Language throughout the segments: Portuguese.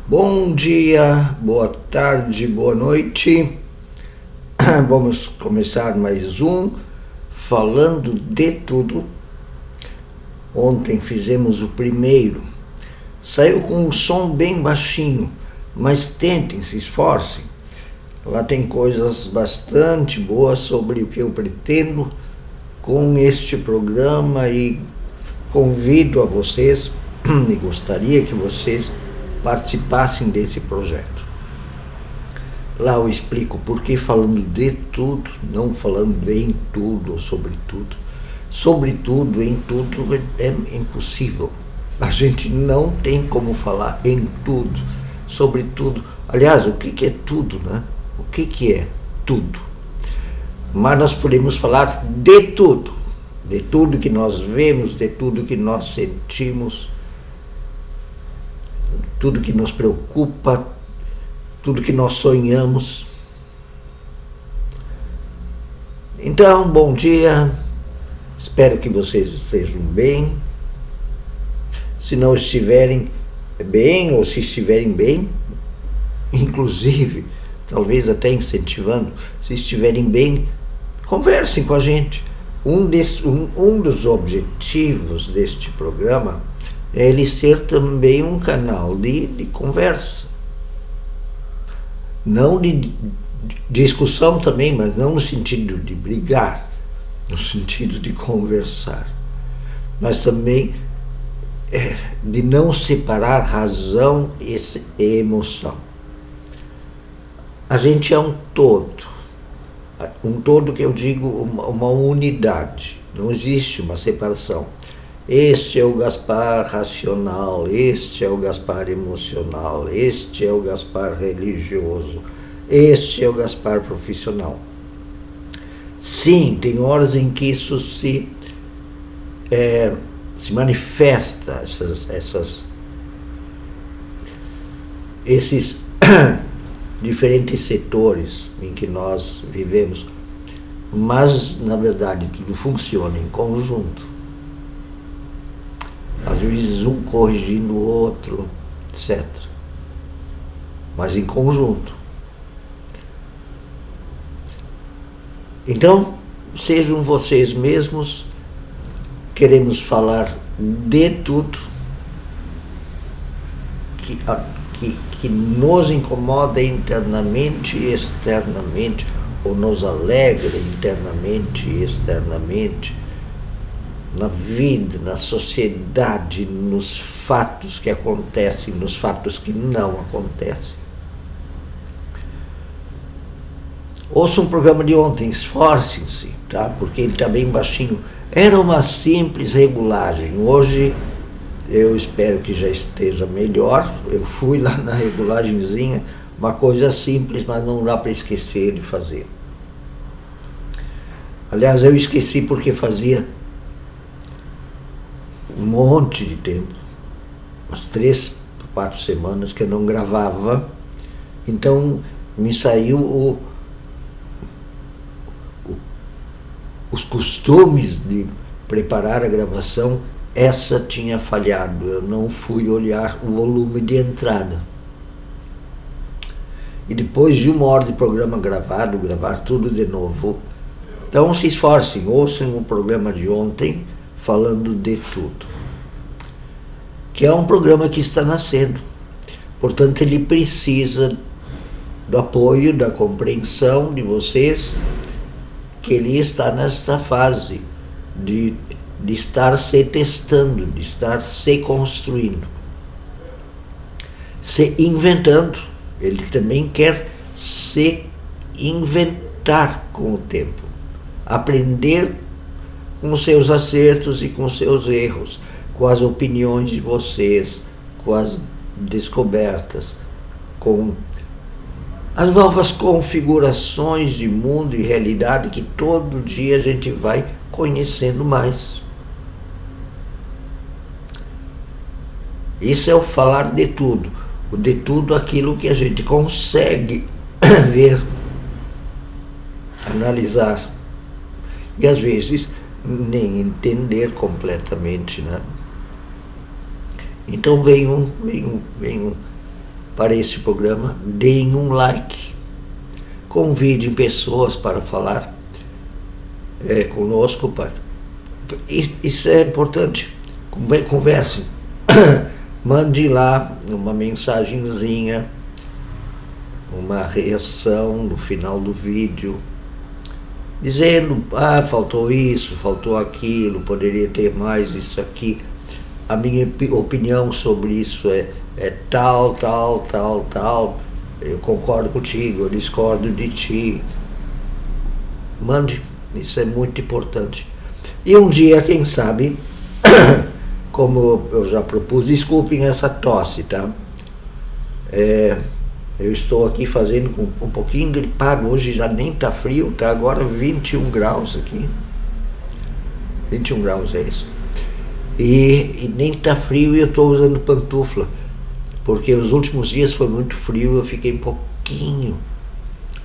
Bom dia, boa tarde, boa noite. Vamos começar mais um Falando de Tudo. Ontem fizemos o primeiro. Saiu com um som bem baixinho, mas tentem, se esforcem. Lá tem coisas bastante boas sobre o que eu pretendo com este programa e convido a vocês e gostaria que vocês participassem desse projeto. Lá eu explico por que falando de tudo, não falando em tudo ou sobre tudo. Sobre tudo, em tudo é impossível. A gente não tem como falar em tudo, sobre tudo. Aliás, o que é tudo, né? O que é tudo? Mas nós podemos falar de tudo que nós vemos, de tudo que nós sentimos, tudo que nos preocupa, tudo que nós sonhamos. Então, bom dia, espero que vocês estejam bem. Se não estiverem bem, ou se estiverem bem, inclusive, talvez até incentivando, se estiverem bem, conversem com a gente. Um dos objetivos deste programa é ele ser também um canal de conversa. Não de discussão também, mas não no sentido de brigar, no sentido de conversar. Mas também de não separar razão e emoção. A gente é um todo que eu digo uma unidade, não existe uma separação. Este é o Gaspar racional, este é o Gaspar emocional, este é o Gaspar religioso, este é o Gaspar profissional. Sim, tem horas em que isso se manifesta, esses diferentes setores em que nós vivemos, mas na verdade tudo funciona em conjunto. Às vezes um corrigindo o outro, etc. Mas em conjunto. Então, sejam vocês mesmos. Queremos falar de tudo que nos incomoda internamente e externamente, ou nos alegra internamente e externamente, na vida, na sociedade, nos fatos que acontecem, nos fatos que não acontecem. Ouça um programa de ontem, esforcem-se, tá? Porque ele está bem baixinho. Era uma simples regulagem. Hoje eu espero que já esteja melhor. Eu fui lá na regulagenzinha, uma coisa simples, mas não dá para esquecer de fazer. Aliás, eu esqueci porque fazia um monte de tempo, umas 3, 4 semanas que eu não gravava, então me saiu os costumes de preparar a gravação. Essa tinha falhado, eu não fui olhar o volume de entrada. E depois de 1 hora de programa gravado, gravar tudo de novo. Então se esforcem, ouçam o programa de ontem, Falando de Tudo, que é um programa que está nascendo. Portanto, ele precisa do apoio, da compreensão de vocês, que ele está nesta fase de estar se testando, de estar se construindo, se inventando. Ele também quer se inventar com o tempo, aprender com os seus acertos e com os seus erros, com as opiniões de vocês, com as descobertas, com as novas configurações de mundo e realidade que todo dia a gente vai conhecendo mais. Isso é o falar de tudo. O de tudo, aquilo que a gente consegue ver, analisar. E às vezes nem entender completamente, né? Então venham para esse programa, deem um like, convidem pessoas para falar conosco. Isso é importante. Conversem. Mande lá uma mensagenzinha, uma reação no final do vídeo, dizendo, faltou isso, faltou aquilo, poderia ter mais isso aqui, a minha opinião sobre isso é tal, eu concordo contigo, eu discordo de ti. Mande, isso é muito importante. E um dia, quem sabe, como eu já propus, desculpem essa tosse, tá? Eu estou aqui fazendo com um pouquinho gripado, hoje já nem tá frio, tá agora 21 graus aqui. 21 graus é isso. E nem tá frio e eu estou usando pantufla, porque os últimos dias foi muito frio, eu fiquei um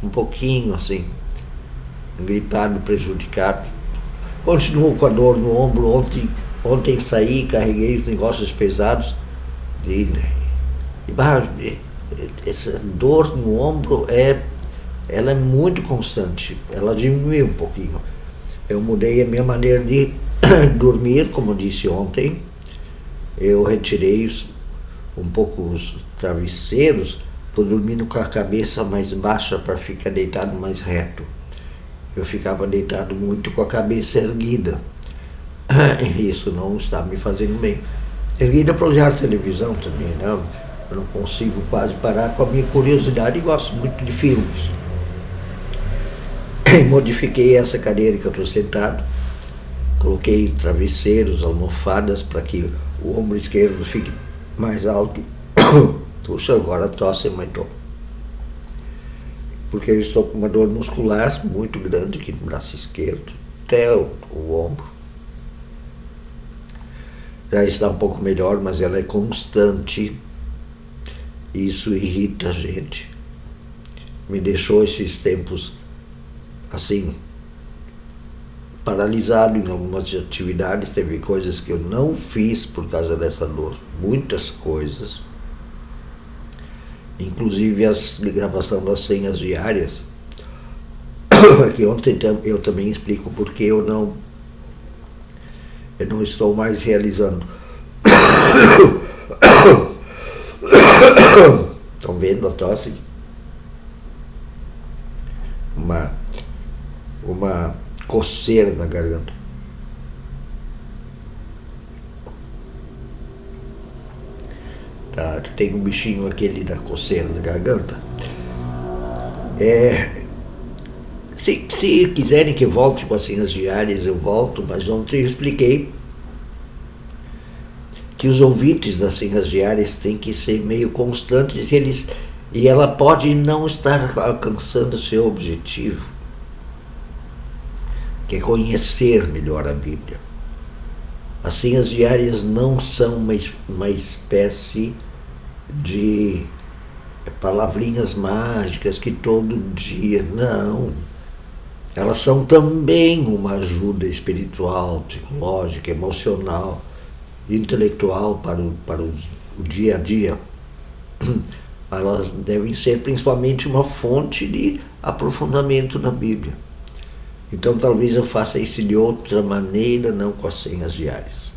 pouquinho assim, gripado, prejudicado. Continuo com a dor no ombro. Ontem saí, carreguei os negócios pesados essa dor no ombro ela é muito constante, ela diminuiu um pouquinho. Eu mudei a minha maneira de dormir, como eu disse ontem. Eu retirei um pouco os travesseiros, estou dormindo com a cabeça mais baixa para ficar deitado mais reto. Eu ficava deitado muito com a cabeça erguida. Isso não está me fazendo bem. Erguida para olhar televisão também, né? Eu não consigo quase parar com a minha curiosidade e gosto muito de filmes. Modifiquei essa cadeira que eu estou sentado, coloquei travesseiros, almofadas para que o ombro esquerdo fique mais alto. Puxa, agora a tosse aumentou. Porque eu estou com uma dor muscular muito grande aqui no braço esquerdo, até o ombro. Já está um pouco melhor, mas ela é constante. Isso irrita a gente. Me deixou esses tempos assim, paralisado em algumas atividades. Teve coisas que eu não fiz por causa dessa dor, muitas coisas, inclusive a gravação das senhas diárias, que ontem eu também explico porque eu não estou mais realizando. Estão vendo a tosse? Uma coceira na garganta. Tá, tem um bichinho aquele da coceira da garganta. Se quiserem que eu volte com as senhas diárias, eu volto, mas ontem eu expliquei que os ouvintes das senhas diárias têm que ser meio constantes e ela pode não estar alcançando seu objetivo, que é conhecer melhor a Bíblia. As senhas diárias não são uma espécie de palavrinhas mágicas que todo dia, não. Elas são também uma ajuda espiritual, psicológica, emocional, intelectual para o dia a dia. Elas devem ser principalmente uma fonte de aprofundamento na Bíblia. Então talvez eu faça isso de outra maneira, não com as senhas diárias.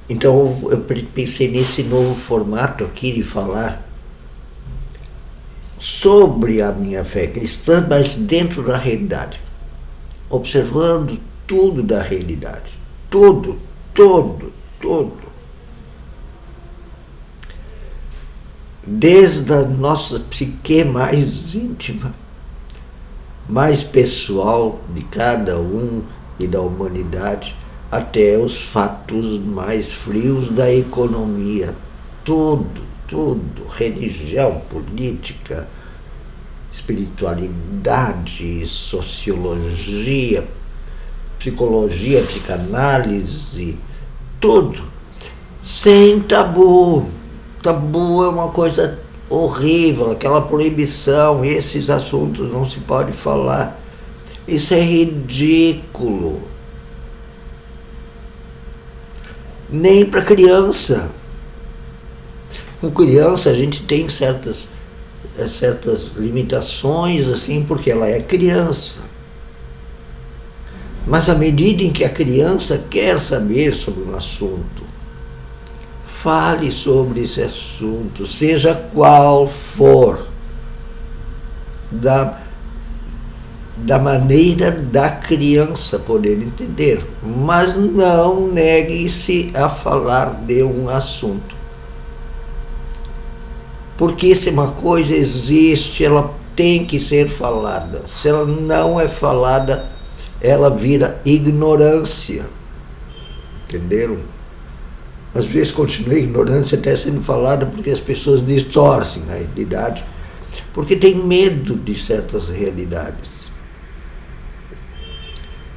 Então eu pensei nesse novo formato aqui de falar sobre a minha fé cristã, mas dentro da realidade, observando tudo da realidade, tudo. Desde a nossa psique mais íntima, mais pessoal de cada um e da humanidade, até os fatos mais frios da economia, tudo, religião, política, espiritualidade, sociologia, psicologia, psicanálise, tudo, sem tabu. Tabu é uma coisa horrível, aquela proibição, esses assuntos não se pode falar. Isso é ridículo. Nem para criança. Com criança a gente tem certas limitações, assim, porque ela é criança. Mas à medida em que a criança quer saber sobre um assunto, fale sobre esse assunto, seja qual for, da maneira da criança poder entender, mas não negue-se a falar de um assunto. Porque se uma coisa existe, ela tem que ser falada. Se ela não é falada, ela vira ignorância. Entenderam? Às vezes continua a ignorância até sendo falada porque as pessoas distorcem a realidade, porque tem medo de certas realidades.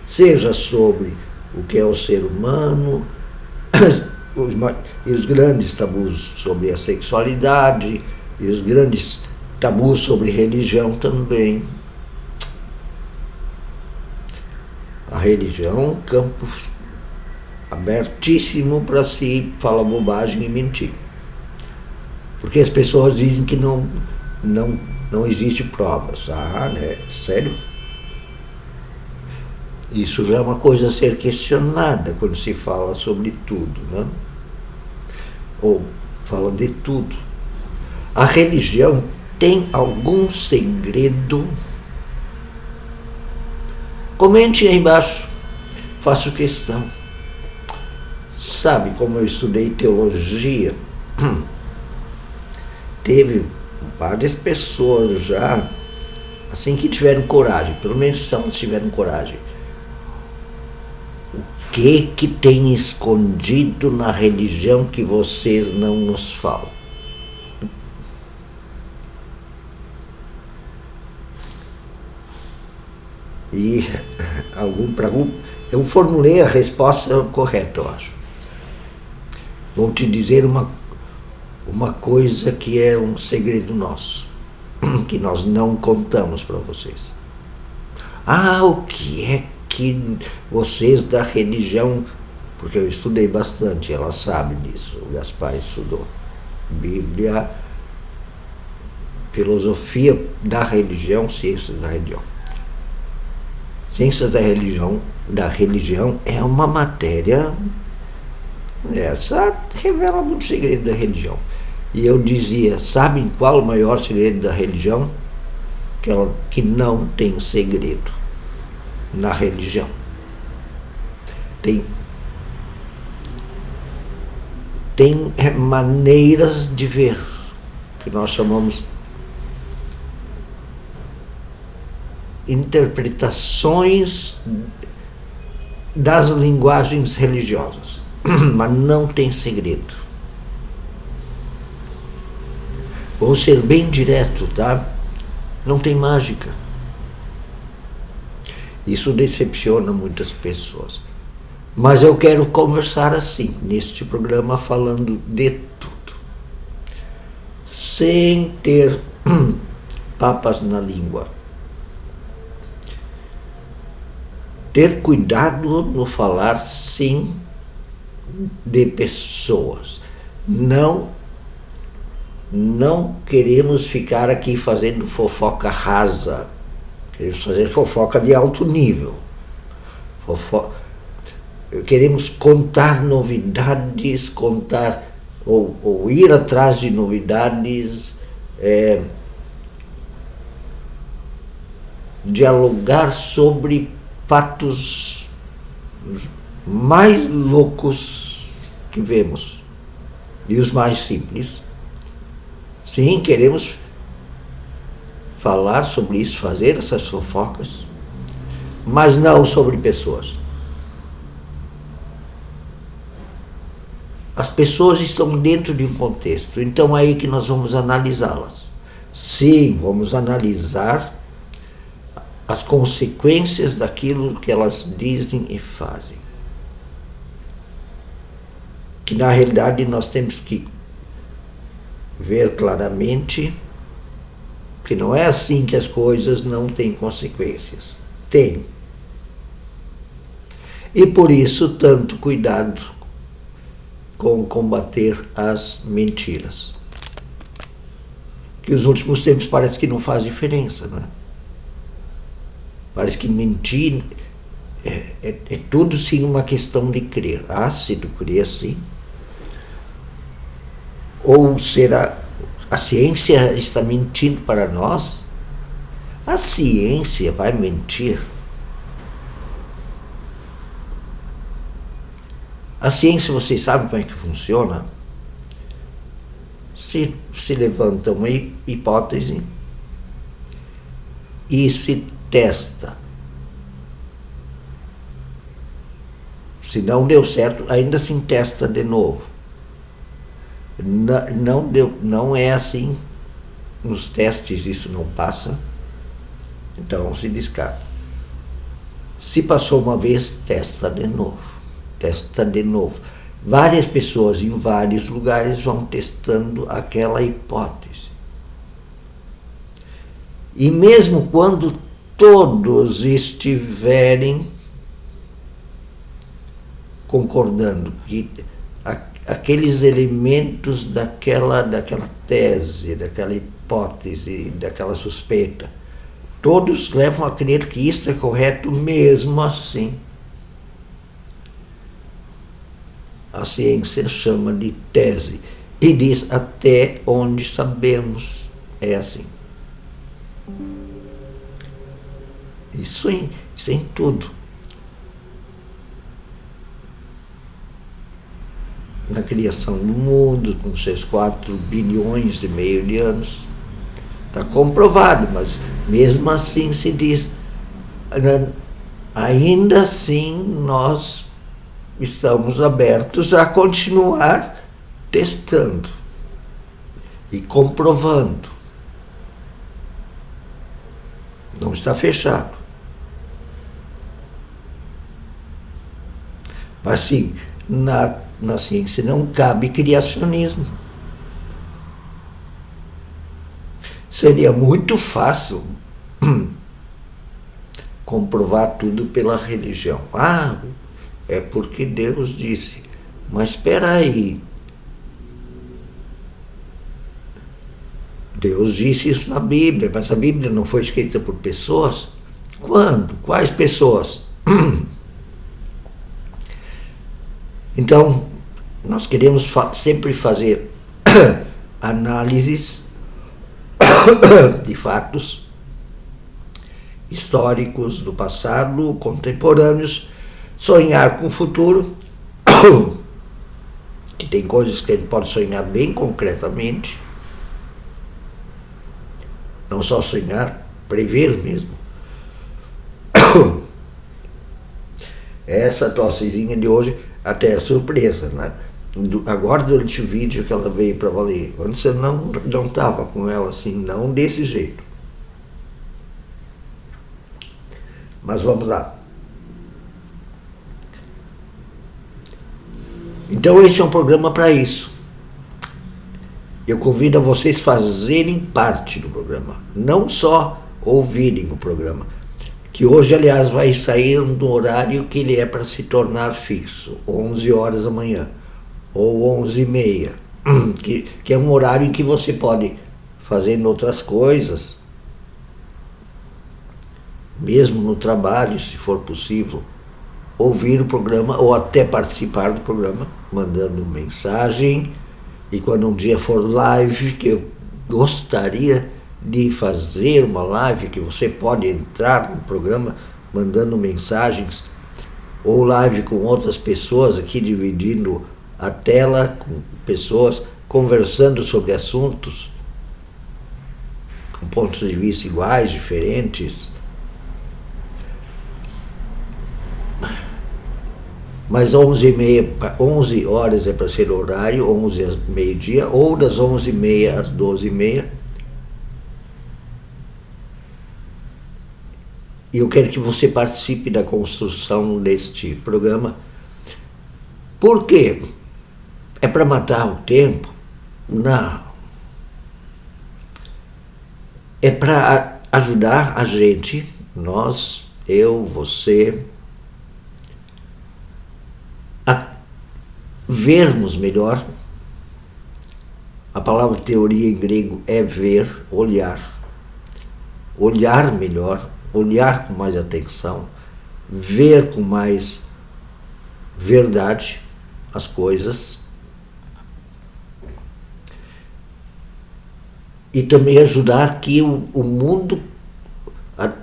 Seja sobre o que é o ser humano, e os grandes tabus sobre a sexualidade, e os grandes tabus sobre religião também. A religião é um campo abertíssimo para se falar bobagem e mentir. Porque as pessoas dizem que não existe provas. Ah, né? Sério? Isso já é uma coisa a ser questionada quando se fala sobre tudo, né? Ou fala de tudo. A religião tem algum segredo? Comente aí embaixo, faço questão. Sabe como eu estudei teologia? Teve várias pessoas já, assim, que tiveram coragem, pelo menos se elas tiveram coragem. O que tem escondido na religião que vocês não nos falam? E eu formulei a resposta correta, eu acho. Vou te dizer uma coisa que é um segredo nosso, que nós não contamos para vocês. Ah, o que é que vocês da religião, porque eu estudei bastante, ela sabe disso, o Gaspar estudou Bíblia, filosofia da religião, ciências da religião. Ciências da religião é uma matéria, essa revela muito segredo da religião. E eu dizia, sabem qual o maior segredo da religião? Que não tem segredo na religião. Tem maneiras de ver, que nós chamamos interpretações das linguagens religiosas, mas não tem segredo. Vou ser bem direto, tá? Não tem mágica. Isso decepciona muitas pessoas. Mas eu quero conversar assim, neste programa, falando de tudo. Sem ter papas na língua. Ter cuidado no falar, sim, de pessoas. Não queremos ficar aqui fazendo fofoca rasa. Queremos fazer fofoca de alto nível. Queremos contar novidades, ou ir atrás de novidades, dialogar sobre fatos mais loucos que vemos e os mais simples. Sim, queremos falar sobre isso, fazer essas fofocas, mas não sobre pessoas. As pessoas estão dentro de um contexto, então é aí que nós vamos analisá-las. Sim, vamos analisar as consequências daquilo que elas dizem e fazem. Que na realidade nós temos que ver claramente que não é assim que as coisas não têm consequências. Tem. E por isso tanto cuidado com combater as mentiras. que os últimos tempos parece que não faz diferença, né? Parece que mentir é tudo sim uma questão de crer. Ah, se tu crê sim. Ou será a ciência está mentindo para nós? A ciência vai mentir? A ciência, vocês sabem como é que funciona? Se levanta uma hipótese e se testa. Se não deu certo, ainda se testa de novo. Não é assim. Nos testes isso não passa. Então se descarta. Se passou uma vez, testa de novo. Testa de novo. Várias pessoas em vários lugares vão testando aquela hipótese. E mesmo quando todos estiverem concordando que aqueles elementos daquela tese, daquela hipótese, daquela suspeita, todos levam a crer que isso é correto mesmo assim. A ciência chama de tese e diz até onde sabemos é assim. Isso em tudo. Na criação do mundo, com seus 4 bilhões e meio de anos, está comprovado, mas mesmo assim se diz, ainda assim nós estamos abertos a continuar testando e comprovando. Não está fechado. Mas sim, na ciência não cabe criacionismo. Seria muito fácil comprovar tudo pela religião. Ah, é porque Deus disse. Mas espera aí. Deus disse isso na Bíblia, mas a Bíblia não foi escrita por pessoas? Quando? Quais pessoas? Então, nós queremos sempre fazer análises de fatos históricos do passado, contemporâneos, sonhar com o futuro, que tem coisas que a gente pode sonhar bem concretamente, não só sonhar, prever mesmo. Essa tossezinha de hoje até é surpresa, né? Agora durante o vídeo que ela veio para valer, antes eu não estava com ela assim, não desse jeito. Mas vamos lá. Então esse é um programa para isso. Eu convido a vocês fazerem parte do programa, não só ouvirem o programa, que hoje, aliás, vai sair no horário que ele é para se tornar fixo, 11 horas da manhã, ou 11h30, que é um horário em que você pode fazer outras coisas, mesmo no trabalho, se for possível, ouvir o programa ou até participar do programa, mandando mensagem. E quando um dia for live, que eu gostaria de fazer uma live, que você pode entrar no programa mandando mensagens, ou live com outras pessoas aqui, dividindo a tela com pessoas, conversando sobre assuntos com pontos de vista iguais, diferentes. Mas 11 horas é para ser o horário, 11 às meio-dia, ou das 11h30 às 12h30. E eu quero que você participe da construção deste programa. Por quê? É para matar o tempo? Não. É para ajudar a gente, nós, eu, você, a vermos melhor, A palavra teoria em grego é ver, olhar. Olhar melhor, olhar com mais atenção, ver com mais verdade as coisas. E também ajudar que o mundo,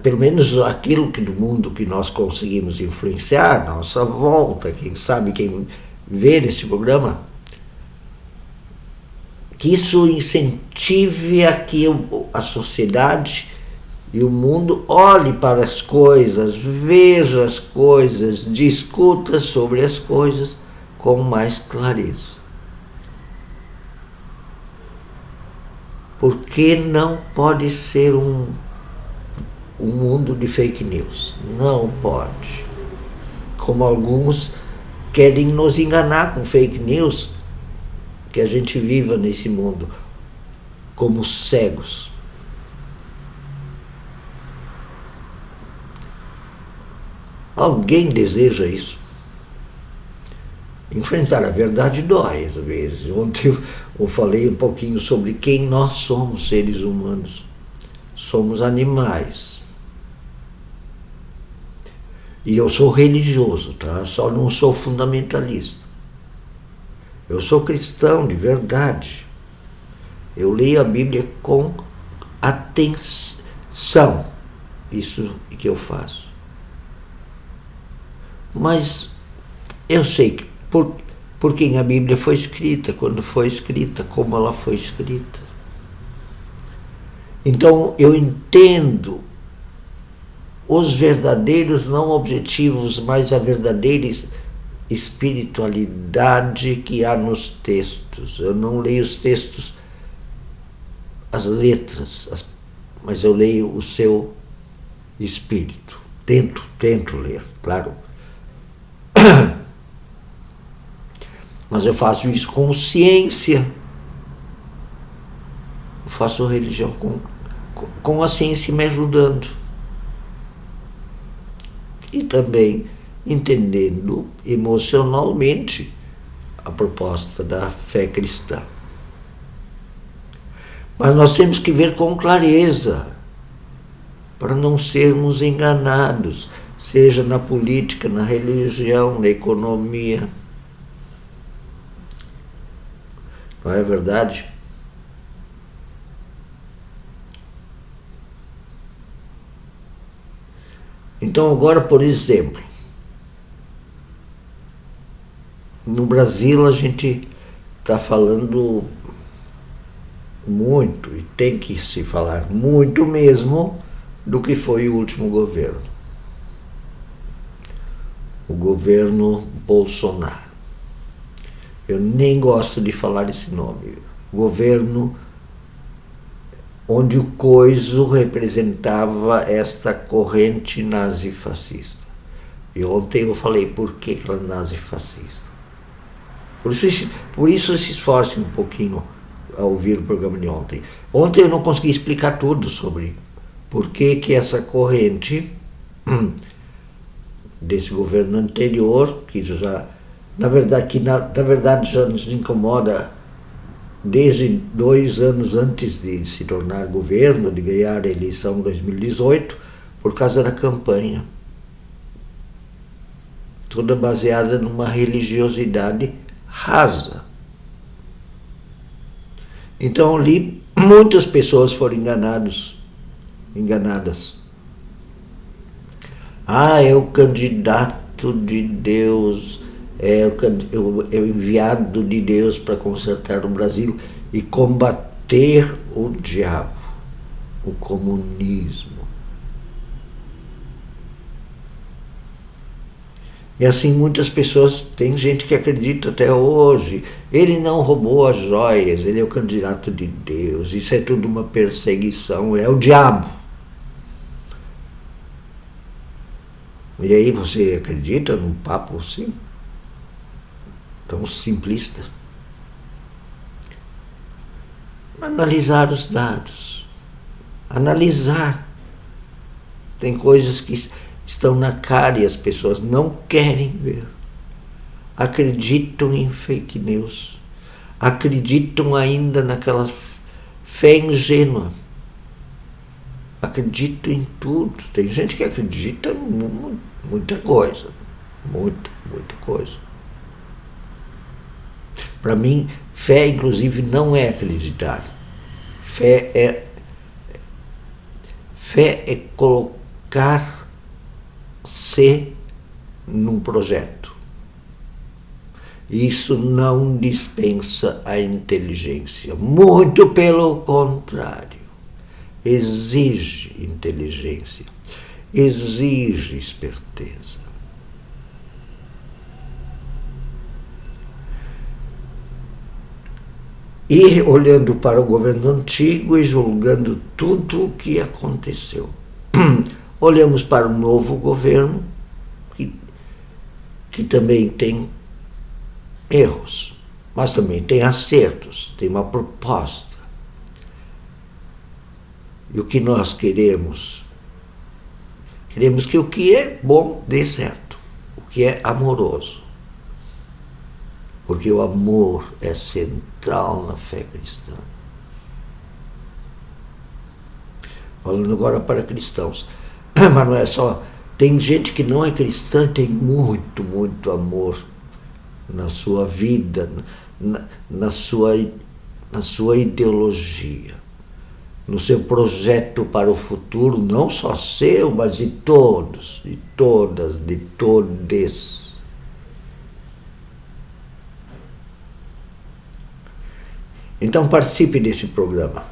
pelo menos aquilo do mundo que nós conseguimos influenciar, nossa volta, quem sabe, quem vê esse programa, que isso incentive a que a sociedade e o mundo olhe para as coisas, veja as coisas, discuta sobre as coisas com mais clareza. Porque não pode ser um mundo de fake news. Não pode. Como alguns querem nos enganar com fake news, que a gente viva nesse mundo como cegos. Alguém deseja isso? Enfrentar a verdade dói às vezes. Ontem eu falei um pouquinho sobre quem nós somos, seres humanos. Somos animais. E eu sou religioso, tá? Só não sou fundamentalista. Eu sou cristão de verdade. Eu leio a Bíblia com atenção. Isso que eu faço. Mas eu sei que por quem a Bíblia foi escrita, quando foi escrita, como ela foi escrita. Então eu entendo os verdadeiros, não objetivos, mas a verdadeira espiritualidade que há nos textos. Eu não leio os textos, as letras, mas eu leio o seu espírito. Tento ler, claro. Mas eu faço isso com ciência. Eu faço religião com a ciência me ajudando. E também entendendo emocionalmente a proposta da fé cristã. Mas nós temos que ver com clareza, para não sermos enganados, seja na política, na religião, na economia. Não é verdade? Então agora, por exemplo, no Brasil a gente está falando muito, e tem que se falar muito mesmo, do que foi o último governo. O governo Bolsonaro. Eu nem gosto de falar esse nome. Governo onde o coiso representava esta corrente nazifascista. E ontem eu falei por que ela é nazifascista. Por isso se esforce um pouquinho a ouvir o programa de ontem. Ontem eu não consegui explicar tudo sobre por que essa corrente desse governo anterior, que já, na verdade já nos incomoda desde 2 anos antes de se tornar governo, de ganhar a eleição em 2018, por causa da campanha. Toda baseada numa religiosidade rasa. Então ali muitas pessoas foram enganadas. É o candidato de Deus, é o enviado de Deus para consertar o Brasil e combater o diabo, o comunismo. E assim muitas pessoas, tem gente que acredita até hoje, ele não roubou as joias, ele é o candidato de Deus, isso é tudo uma perseguição, é o diabo. E aí você acredita num papo assim? Tão simplista? Analisar os dados. Analisar. Tem coisas que estão na cara e as pessoas não querem ver. Acreditam em fake news. acreditam ainda naquela fé ingênua. Acredito em tudo. Tem gente que acredita em muita coisa. Muita coisa. Para mim, fé, inclusive, não é acreditar. Fé é colocar-se num projeto. Isso não dispensa a inteligência. Muito pelo contrário. Exige inteligência, exige esperteza. E olhando para o governo antigo e julgando tudo o que aconteceu. Olhamos para o novo governo, que também tem erros, mas também tem acertos, tem uma proposta. E o que nós queremos? Queremos que o que é bom dê certo, o que é amoroso. Porque o amor é central na fé cristã. Falando agora para cristãos, mas não é só. Tem gente que não é cristã, tem muito amor na sua vida, na sua ideologia, no seu projeto para o futuro, não só seu, mas de todos, de todas, de todes. Então participe desse programa,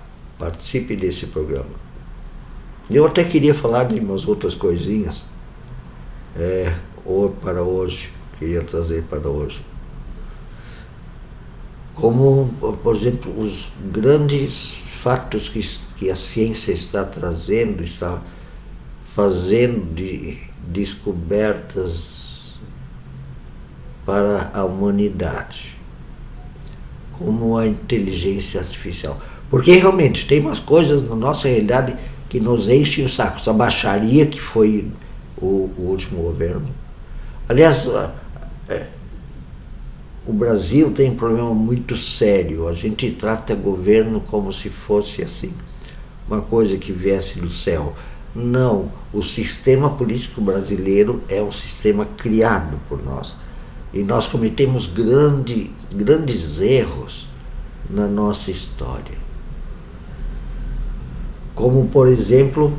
Eu até queria falar de umas outras coisinhas, para hoje, queria trazer para hoje. Como, por exemplo, os grandes fatos que a ciência está trazendo, está fazendo de descobertas para a humanidade, como a inteligência artificial. Porque realmente tem umas coisas na nossa realidade que nos enchem o saco. Essa baixaria que foi o último governo. Aliás, o Brasil tem um problema muito sério. A gente trata governo como se fosse assim, uma coisa que viesse do céu. Não, o sistema político brasileiro é um sistema criado por nós. E nós cometemos grandes erros na nossa história. Como, por exemplo,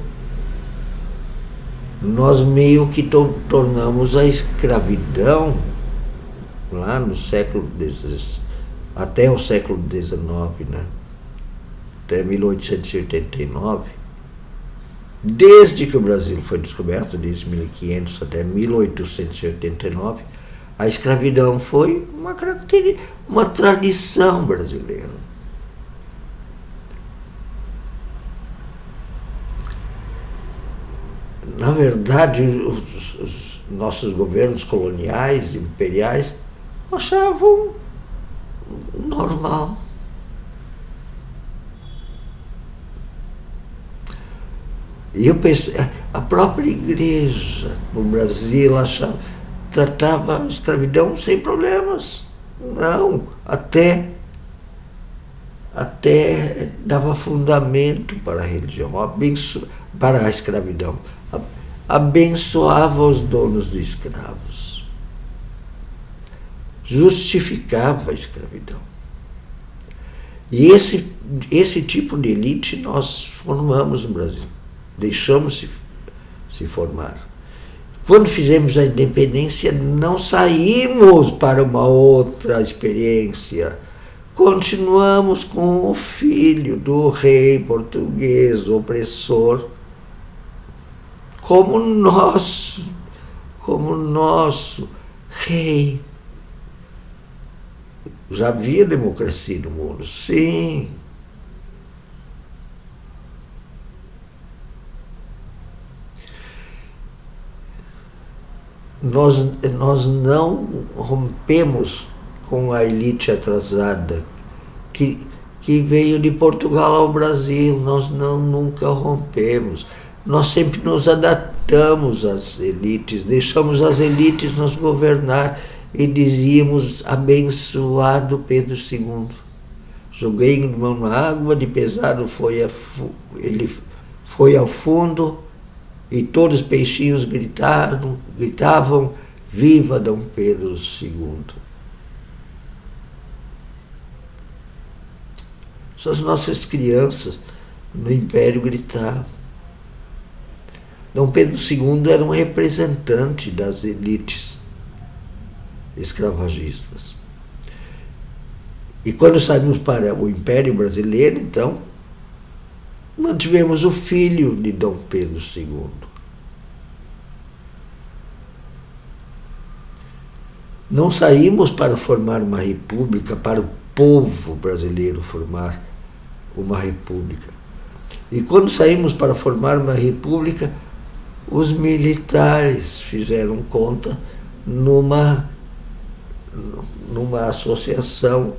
nós meio que tornamos a escravidão lá no século até o século XIX, né? Até 1889, desde que o Brasil foi descoberto, desde 1500 até 1889, a escravidão foi uma tradição brasileira. Na verdade, os nossos governos coloniais, imperiais, achavam normal. E eu pensei, a própria igreja no Brasil tratava a escravidão sem problemas. Não, até dava fundamento para a religião, para a escravidão. Abençoava os donos de escravos. Justificava a escravidão. E esse tipo de elite nós formamos no Brasil. Deixamos se formar. Quando fizemos a independência, não saímos para uma outra experiência. Continuamos com o filho do rei português, opressor, como nosso rei. Já havia democracia no mundo, sim. Nós não rompemos com a elite atrasada que veio de Portugal ao Brasil. Nós nunca rompemos. Nós sempre nos adaptamos às elites, deixamos as elites nos governar e dizíamos: abençoado Pedro II. Joguei mão na água, de pesado ele foi ao fundo e todos os peixinhos gritavam: viva Dom Pedro II. Só as nossas crianças no Império gritavam. Dom Pedro II era um representante das elites escravagistas. E quando saímos para o Império Brasileiro, então, mantivemos o filho de Dom Pedro II. Não saímos para formar uma república, para o povo brasileiro formar uma república. E quando saímos para formar uma república, os militares fizeram conta numa associação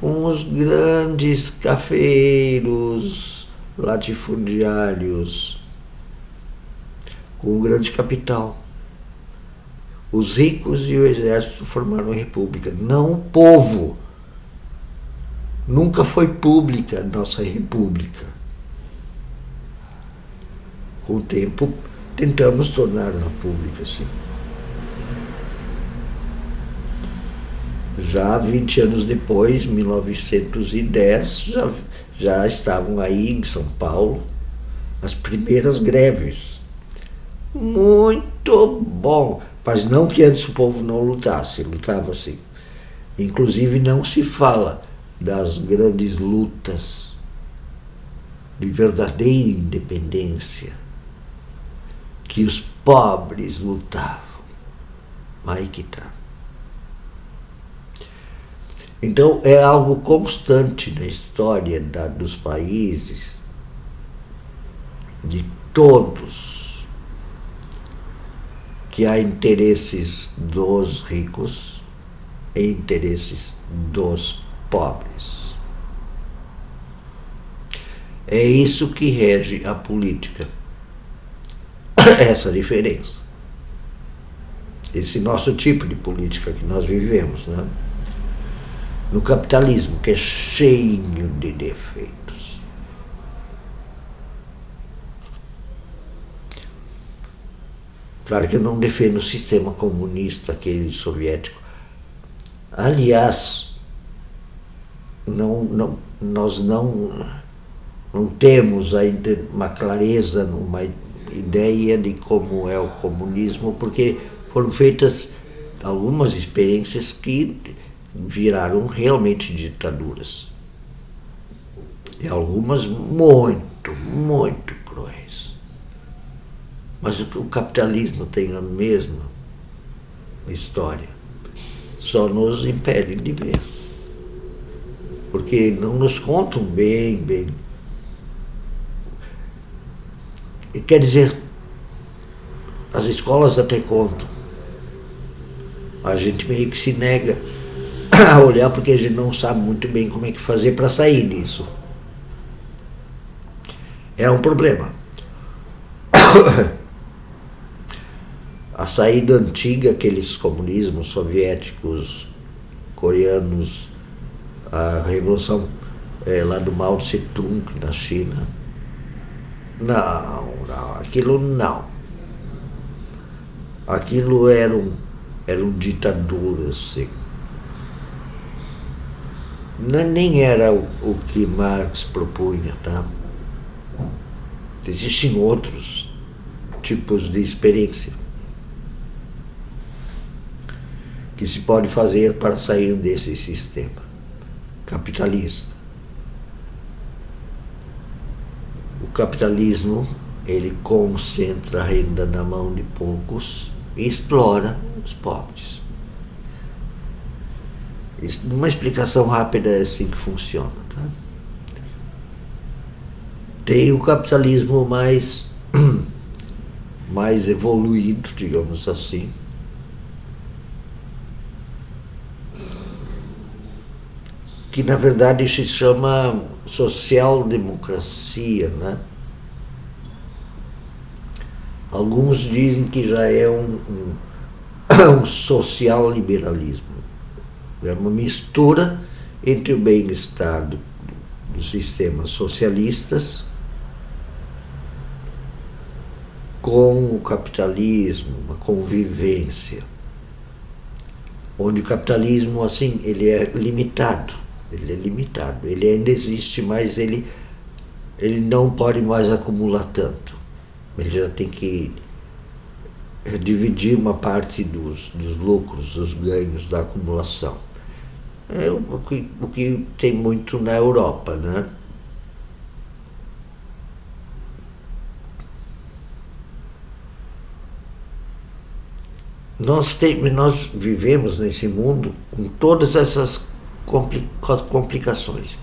com os grandes cafeiros, latifundiários, com o grande capital. Os ricos e o exército formaram a república, não o povo. Nunca foi pública a nossa república. Com o tempo, tentamos torná-la pública, sim. Já 20 anos depois, 1910, já estavam aí em São Paulo as primeiras greves. Muito bom, mas não que antes o povo não lutasse, lutava sim. Inclusive não se fala das grandes lutas de verdadeira independência que os pobres lutavam. Aí que tá. Então é algo constante na história dos países, de todos, que há interesses dos ricos e interesses dos pobres. É isso que rege a política. Essa diferença. Esse nosso tipo de política que nós vivemos, né? No capitalismo, que é cheio de defeitos. Claro que eu não defendo o sistema comunista, aquele soviético. Aliás, nós não temos ainda uma clareza, uma ideia de como é o comunismo, porque foram feitas algumas experiências que viraram realmente ditaduras. E algumas muito, muito cruéis. Mas o capitalismo tem a mesma história, só nos impede de ver. Porque não nos contam bem. Quer dizer, as escolas até contam. A gente meio que se nega a olhar porque a gente não sabe muito bem como é que fazer para sair disso. É um problema. A saída antiga, aqueles comunismos soviéticos, coreanos, a revolução lá do Mao Tse Tung na China, aquilo não. Aquilo eram ditaduras, assim. Nem era o que Marx propunha, tá? Existem outros tipos de experiência que se pode fazer para sair desse sistema capitalista. O capitalismo, ele concentra a renda na mão de poucos e explora os pobres. Uma explicação rápida é assim que funciona, tá? Tem o capitalismo mais evoluído, digamos assim, que na verdade se chama social-democracia, né? Alguns dizem que já é um social liberalismo. É uma mistura entre o bem-estar dos sistemas socialistas com o capitalismo, uma convivência, onde o capitalismo, assim, ele é limitado, ele ainda existe, mas ele não pode mais acumular tanto, ele já tem que dividir uma parte dos lucros, dos ganhos da acumulação. É o que tem muito na Europa, né? Nós vivemos nesse mundo com todas essas complicações.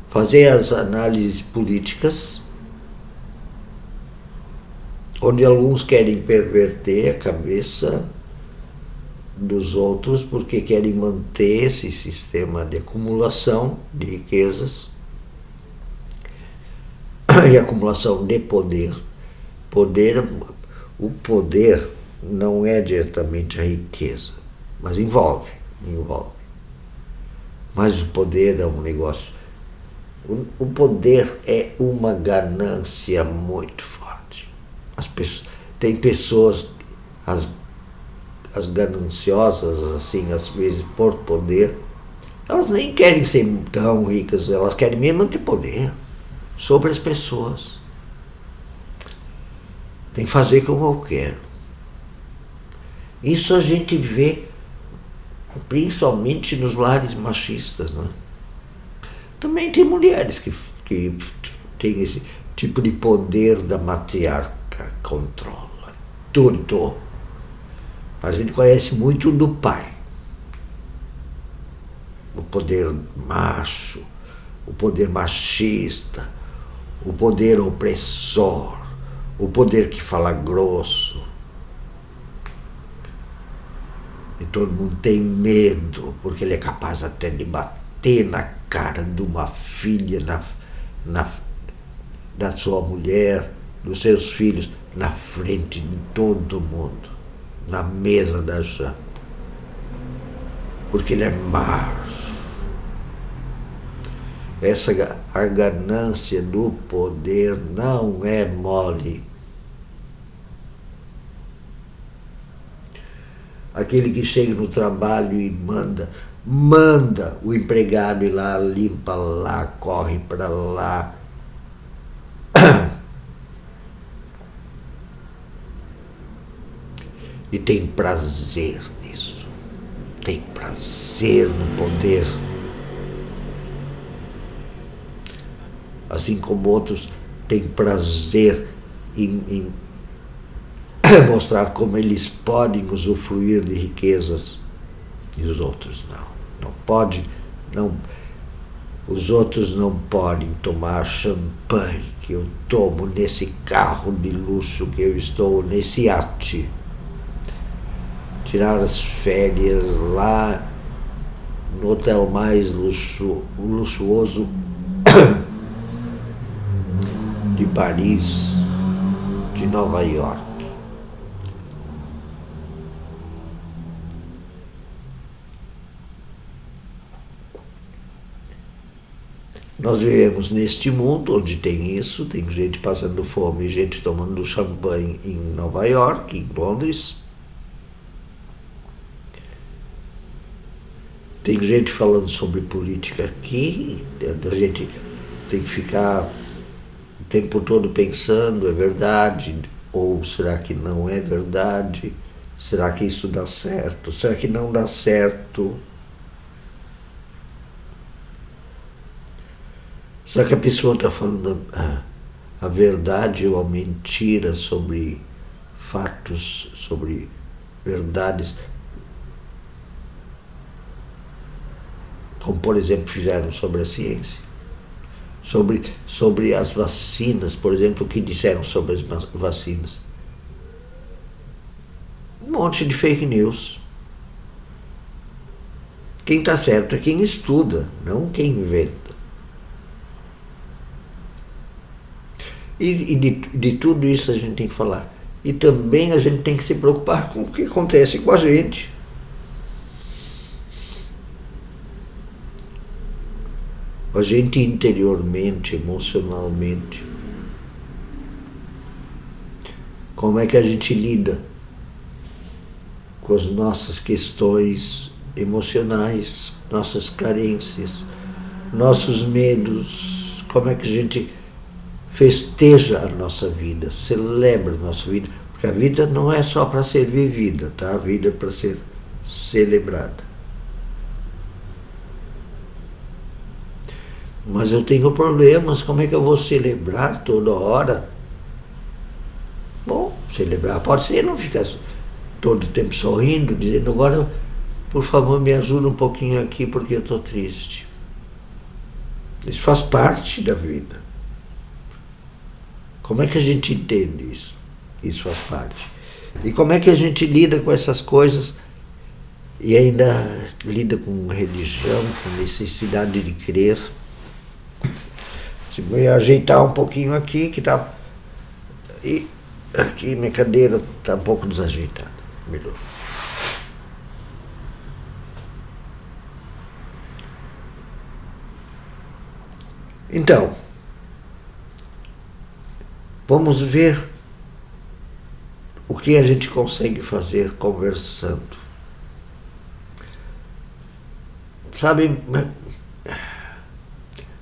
Fazer as análises políticas, onde alguns querem perverter a cabeça dos outros porque querem manter esse sistema de acumulação de riquezas e acumulação de poder. O poder não é diretamente a riqueza, mas envolve. Mas o poder é um negócio. O poder é uma ganância muito forte. Tem pessoas, as gananciosas, assim, às vezes por poder, elas nem querem ser tão ricas, elas querem mesmo ter poder sobre as pessoas. Tem que fazer como eu quero. Isso a gente vê principalmente nos lares machistas, né? Também tem mulheres que têm esse tipo de poder da matriarca, controla tudo. A gente conhece muito do pai. O poder macho, o poder machista, o poder opressor, o poder que fala grosso. E todo mundo tem medo, porque ele é capaz até de bater na cara de uma filha, da sua mulher, dos seus filhos, na frente de todo mundo, na mesa da janta. Porque ele é macho. A ganância do poder não é mole. Aquele que chega no trabalho e manda o empregado ir lá, limpa lá, corre para lá. E tem prazer nisso. Tem prazer no poder. Assim como outros têm prazer em mostrar como eles podem usufruir de riquezas e os outros não pode, os outros não podem tomar champanhe que eu tomo nesse carro de luxo que eu estou, nesse iate, tirar as férias lá no hotel mais luxuoso de Paris, de Nova York. Nós vivemos neste mundo onde tem isso, tem gente passando fome, gente tomando champanhe em Nova York, em Londres. Tem gente falando sobre política aqui, a gente tem que ficar o tempo todo pensando, é verdade, ou será que não é verdade? Será que isso dá certo? Será que não dá certo? Será que a pessoa está falando a verdade ou a mentira sobre fatos, sobre verdades? Como, por exemplo, fizeram sobre a ciência. Sobre as vacinas, por exemplo, o que disseram sobre as vacinas. Um monte de fake news. Quem está certo é quem estuda, não quem inventa. E de tudo isso a gente tem que falar. e também a gente tem que se preocupar com o que acontece com a gente. A gente interiormente, emocionalmente. Como é que a gente lida com as nossas questões emocionais, nossas carências, nossos medos, como é que a gente festeja a nossa vida, celebra a nossa vida, porque a vida não é só para ser vivida, tá? A vida é para ser celebrada. Mas eu tenho problemas, como é que eu vou celebrar toda hora? Bom, celebrar pode ser, não ficar todo o tempo sorrindo, dizendo agora, por favor, me ajuda um pouquinho aqui porque eu estou triste. Isso faz parte da vida. Como é que a gente entende isso? Isso faz parte. E como é que a gente lida com essas coisas e ainda lida com religião, com necessidade de crer? Se eu ajeitar um pouquinho aqui, que tá. E aqui minha cadeira está um pouco desajeitada. Melhor. Então, vamos ver o que a gente consegue fazer conversando. Sabe,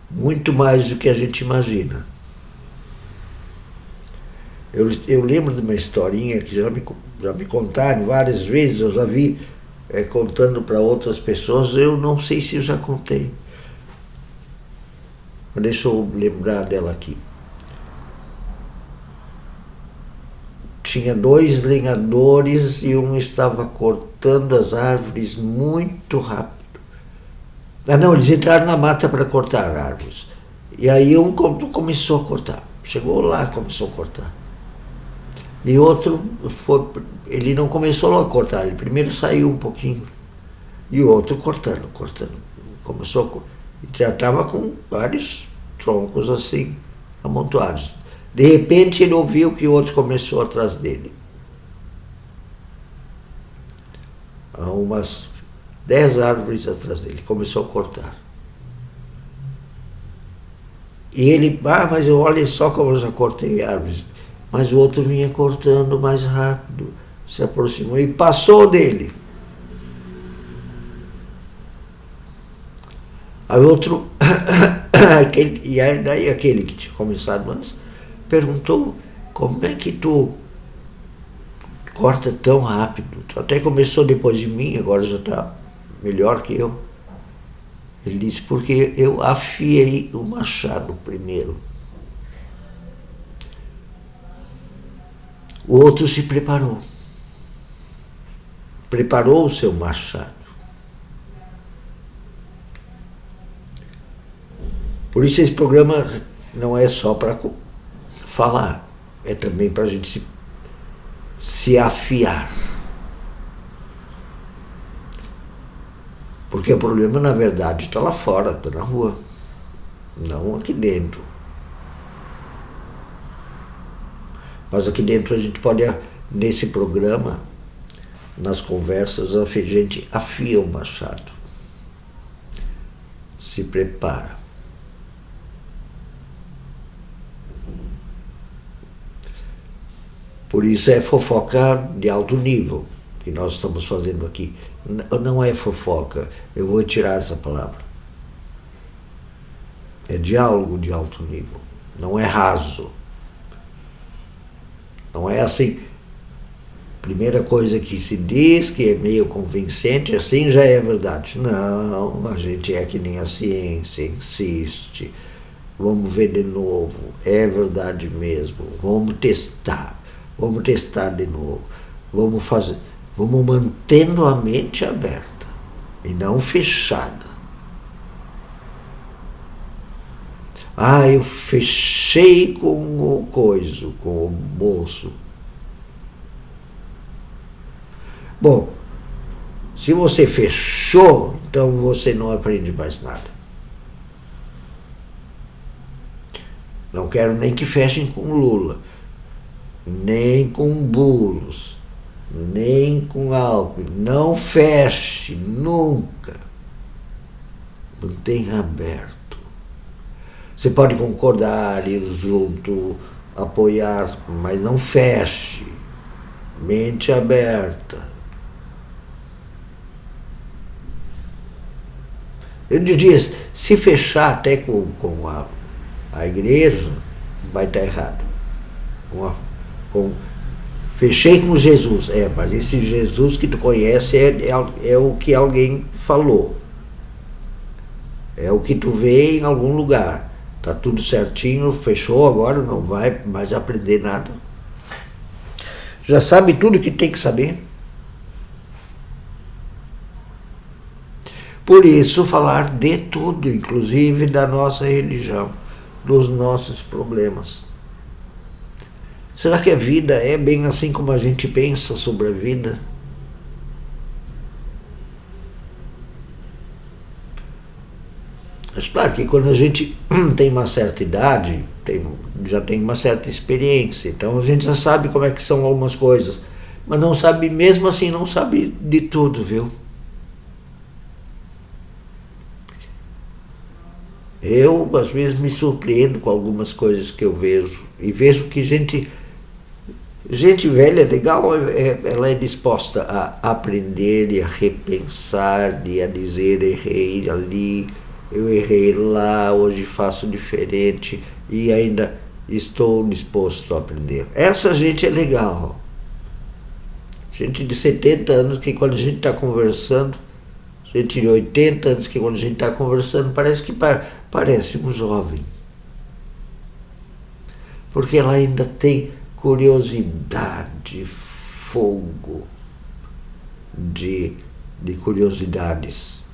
muito mais do que a gente imagina. Eu lembro de uma historinha que já me contaram várias vezes, eu já vi contando para outras pessoas, eu não sei se eu já contei. Mas deixa eu lembrar dela aqui. Tinha 2 lenhadores e um estava cortando as árvores muito rápido. Ah não, eles entraram na mata para cortar árvores. E aí um começou a cortar. Chegou lá, começou a cortar. E outro, ele não começou logo a cortar, ele primeiro saiu um pouquinho. E o outro cortando. Começou e já estava com vários troncos assim, amontoados. De repente ele ouviu que o outro começou atrás dele. Há umas 10 árvores atrás dele, começou a cortar. E ele, mas olha só como eu já cortei árvores. Mas o outro vinha cortando mais rápido, se aproximou e passou dele. Aí outro, e daí aquele que tinha começado antes, perguntou, como é que tu corta tão rápido? Tu até começou depois de mim, agora já está melhor que eu. Ele disse, porque eu afiei o machado primeiro. O outro se preparou. Preparou o seu machado. Por isso esse programa não é só para falar, é também para a gente se afiar. Porque o problema, na verdade, está lá fora, está na rua, não aqui dentro. Mas aqui dentro a gente pode, nesse programa, nas conversas, a gente afia o machado. Se prepara. Por isso é fofoca de alto nível que nós estamos fazendo aqui. Não é fofoca, eu vou tirar essa palavra. É diálogo de alto nível, não é raso. Não é assim, primeira coisa que se diz, que é meio convincente, assim já é verdade. Não, a gente é que nem a ciência, insiste. Vamos ver de novo, é verdade mesmo, vamos testar de novo. Vamos mantendo a mente aberta e não fechada. Eu fechei com o coiso, com o bolso. Bom, se você fechou, então você não aprende mais nada. Não quero nem que fechem com Lula. nem com bulos, nem com álcool. Não feche, nunca. Mantenha aberto. Você pode concordar, ir junto, apoiar, mas não feche. Mente aberta. Eu diria, se fechar até com a igreja, vai estar errado. Fechei com Jesus. Mas esse Jesus que tu conhece é o que alguém falou. É o que tu vê em algum lugar. Tá tudo certinho, fechou, agora não vai mais aprender nada. Já sabe tudo que tem que saber. Por isso, falar de tudo, inclusive da nossa religião, dos nossos problemas. Será que a vida é bem assim como a gente pensa sobre a vida? Mas claro que quando a gente tem uma certa idade, já tem uma certa experiência, então a gente já sabe como é que são algumas coisas, mas não sabe, mesmo assim, não sabe de tudo, viu? Eu, às vezes, me surpreendo com algumas coisas que eu vejo, e vejo que gente velha é legal, ela é disposta a aprender e a repensar e a dizer errei ali, eu errei lá, hoje faço diferente e ainda estou disposto a aprender. Essa gente é legal. Gente de 70 anos que quando a gente está conversando, gente de 80 anos que quando a gente está conversando parece um jovem. Porque ela ainda tem curiosidade, fogo de curiosidades.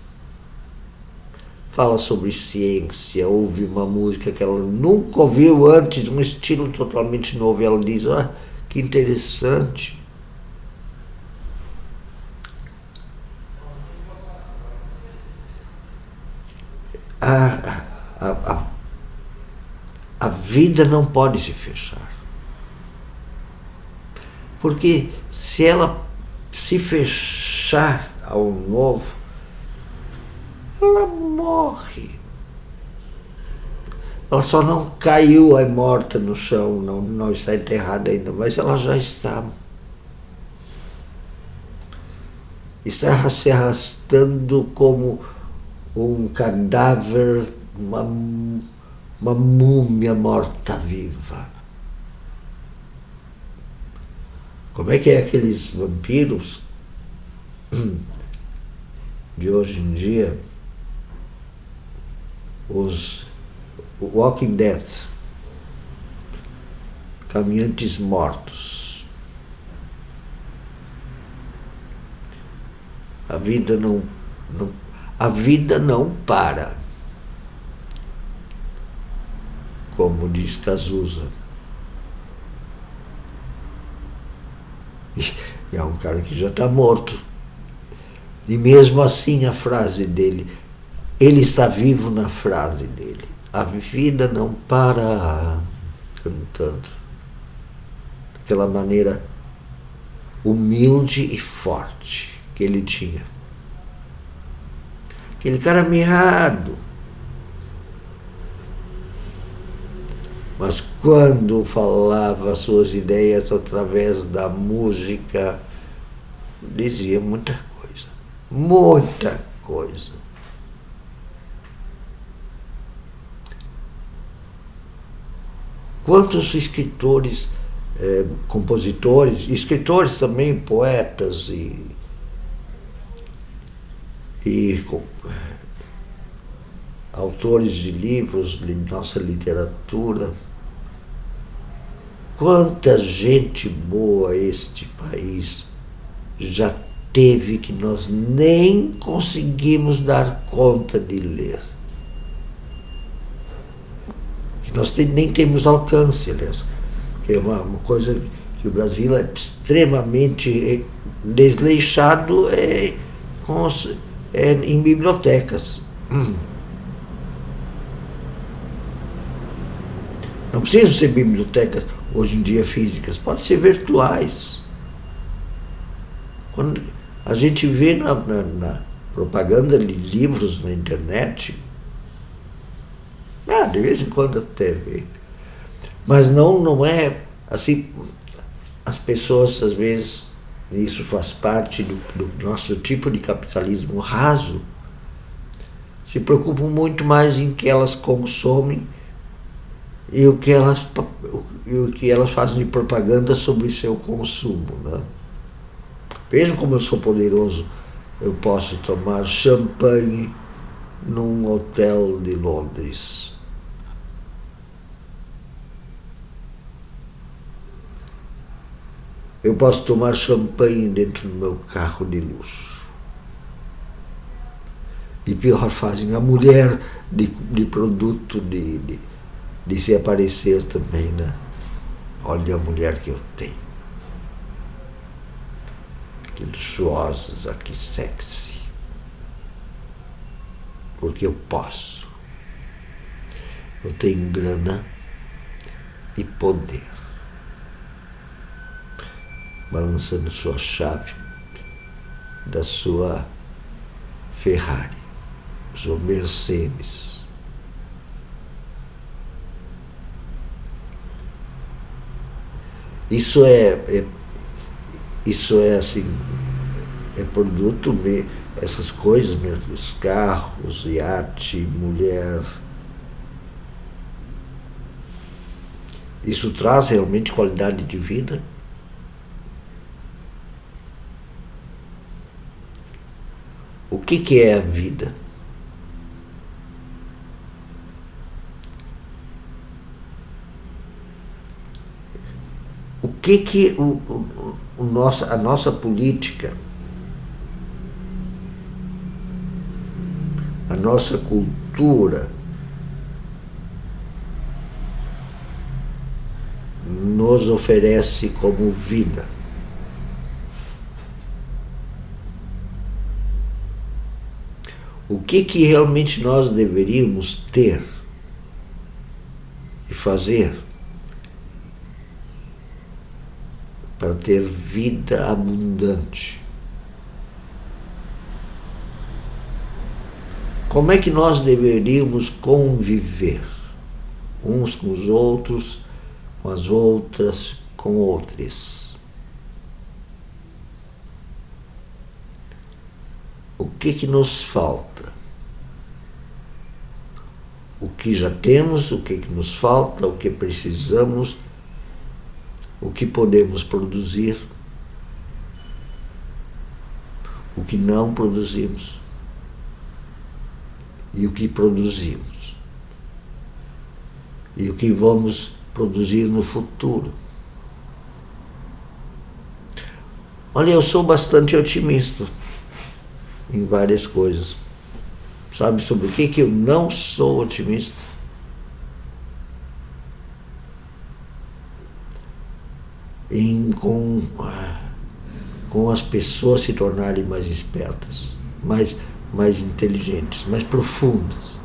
Fala sobre ciência, ouve uma música que ela nunca ouviu antes, um estilo totalmente novo, e ela diz, que interessante. A vida não pode se fechar. Porque se ela se fechar ao novo, ela morre. Ela só não caiu, é morta no chão, não está enterrada ainda, mas ela já está. Está se arrastando como um cadáver, uma múmia morta-viva. Como é que é aqueles vampiros de hoje em dia? Os Walking Dead, caminhantes mortos. A vida não para, como diz Cazuza. E é um cara que já está morto. E mesmo assim a frase dele, ele está vivo na frase dele. A vida não para, cantando. Daquela maneira humilde e forte que ele tinha. Aquele cara mirrado. Mas quando falava suas ideias através da música, dizia muita coisa. Muita coisa. Quantos escritores, compositores, escritores também, poetas e autores de livros de nossa literatura. Quanta gente boa este país já teve que nós nem conseguimos dar conta de ler. Que nós nem temos alcance, aliás. Que é uma coisa que o Brasil é extremamente desleixado em bibliotecas. Não precisam ser bibliotecas hoje em dia físicas, podem ser virtuais. Quando a gente vê na propaganda de livros na internet, de vez em quando até vê, mas não é assim. As pessoas às vezes, isso faz parte do nosso tipo de capitalismo raso, se preocupam muito mais em que elas consomem e o que elas fazem de propaganda sobre o seu consumo, né? Vejam como eu sou poderoso. Eu posso tomar champanhe num hotel de Londres. Eu posso tomar champanhe dentro do meu carro de luxo. E pior, fazem a mulher de produto de se aparecer também, né? Olha a mulher que eu tenho. Que luxuosa, que sexy. Porque eu posso. Eu tenho grana e poder. Balançando sua chave da sua Ferrari, sua Mercedes. Isso é assim, é produto mesmo, essas coisas mesmo, os carros, iate, mulher. Isso traz realmente qualidade de vida? O que é a vida? O que a nossa política, a nossa cultura nos oferece como vida? O que realmente nós deveríamos ter e fazer para ter vida abundante? Como é que nós deveríamos conviver uns com os outros, com as outras, com outros? O que nos falta? O que já temos, o que nos falta, o que precisamos, o que podemos produzir, o que não produzimos e o que produzimos e o que vamos produzir no futuro. Olha, eu sou bastante otimista em várias coisas. Sabe sobre o que eu não sou otimista? Com as pessoas se tornarem mais espertas, mais inteligentes, mais profundas.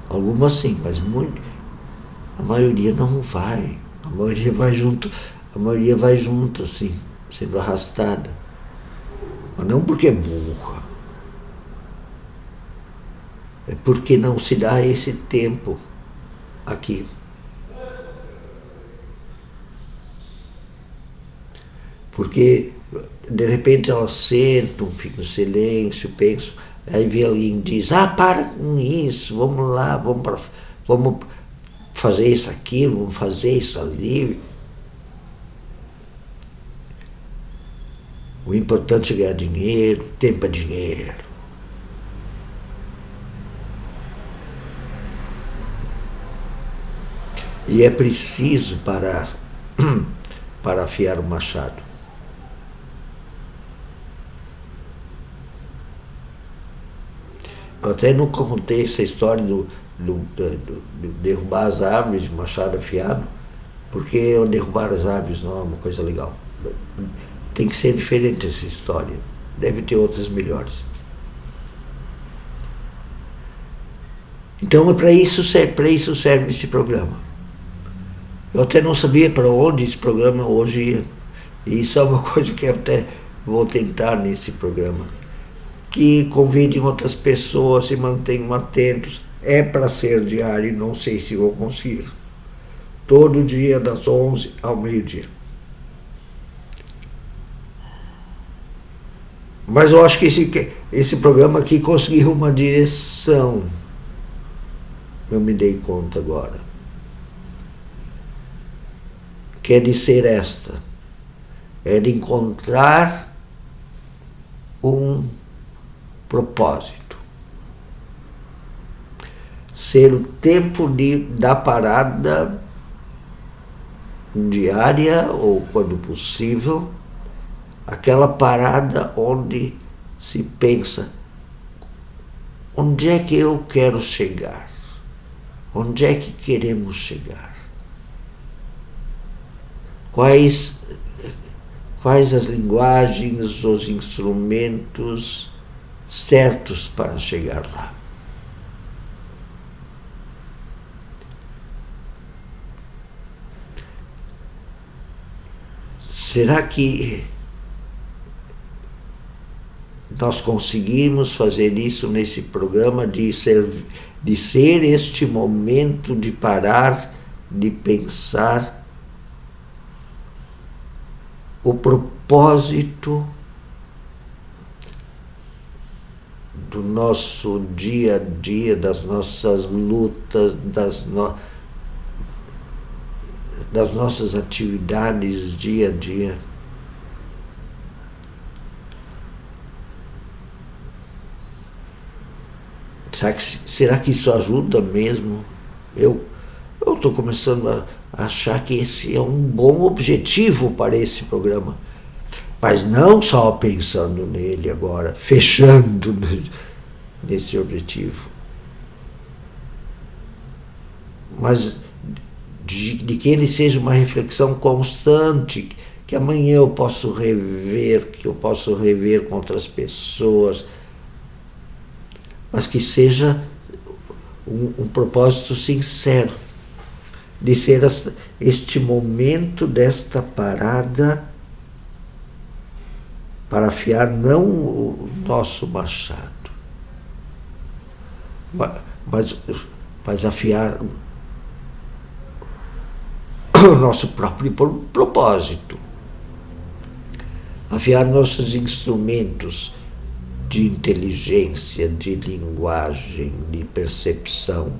Algumas sim, mas a maioria não vai. A maioria vai junto assim, sendo arrastada. Mas não porque é burra. É porque não se dá esse tempo aqui. Porque de repente elas sentam, ficam em silêncio, pensam, aí vem alguém e diz, para com isso, vamos lá, vamos fazer isso aqui, vamos fazer isso ali. O importante é ganhar dinheiro, tempo é dinheiro. E é preciso parar para afiar o machado. Eu até não contei essa história do derrubar as árvores de machado afiado, porque derrubar as árvores não é uma coisa legal. Tem que ser diferente essa história. Deve ter outras melhores. Então para isso serve esse programa. Eu até não sabia para onde esse programa hoje ia. E isso é uma coisa que eu até vou tentar nesse programa. Que convidem outras pessoas, se mantenham atentos. É para ser diário, não sei se vou conseguir. Todo dia, das 11 ao meio-dia. Mas eu acho que esse programa aqui conseguiu uma direção. Eu me dei conta agora. Que é de ser esta. É de encontrar um propósito. Ser o tempo da parada diária, ou quando possível, aquela parada onde se pensa: onde é que eu quero chegar? Onde é que queremos chegar? Quais as linguagens, os instrumentos certos para chegar lá? Será que nós conseguimos fazer isso nesse programa, de ser este momento de parar, de pensar o propósito do nosso dia a dia, das nossas lutas, das nossas atividades dia a dia? Será que isso ajuda mesmo? Eu estou começando a achar que esse é um bom objetivo para esse programa. Mas não só pensando nele agora, fechando nesse objetivo. Mas de que ele seja uma reflexão constante, que amanhã eu posso rever, que eu posso rever com outras pessoas, mas que seja um propósito sincero, de ser este momento desta parada para afiar não o nosso machado, mas afiar o nosso próprio propósito, afiar nossos instrumentos de inteligência, de linguagem, de percepção,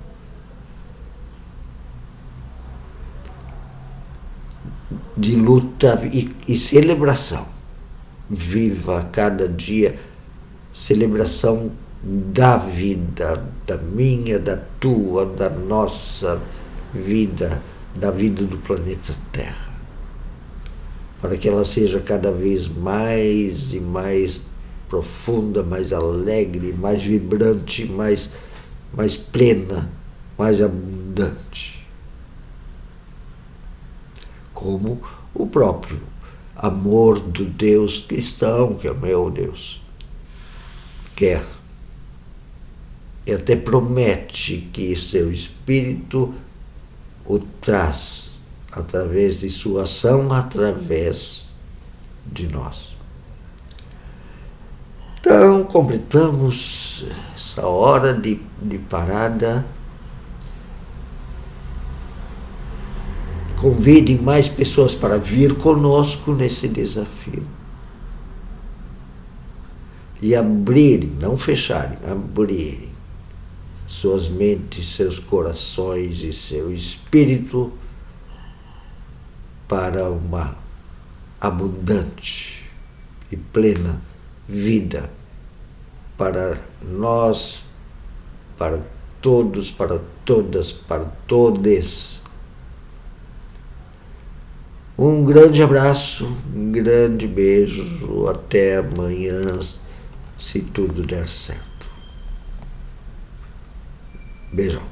de luta e celebração. Viva cada dia, celebração da vida, da minha, da tua, da nossa vida, da vida do planeta Terra, para que ela seja cada vez mais e mais profunda, mais alegre, mais vibrante, mais plena, mais abundante. Como o próprio amor do Deus cristão, que é o meu Deus, quer. E até promete que seu Espírito o traz através de sua ação, através de nós. Então, completamos essa hora de parada. Convidem mais pessoas para vir conosco nesse desafio. E abrirem, não fecharem, abrirem suas mentes, seus corações e seu espírito para uma abundante e plena vida para nós, para todos, para todas, para todes. Um grande abraço, um grande beijo, até amanhã, se tudo der certo. Beijão.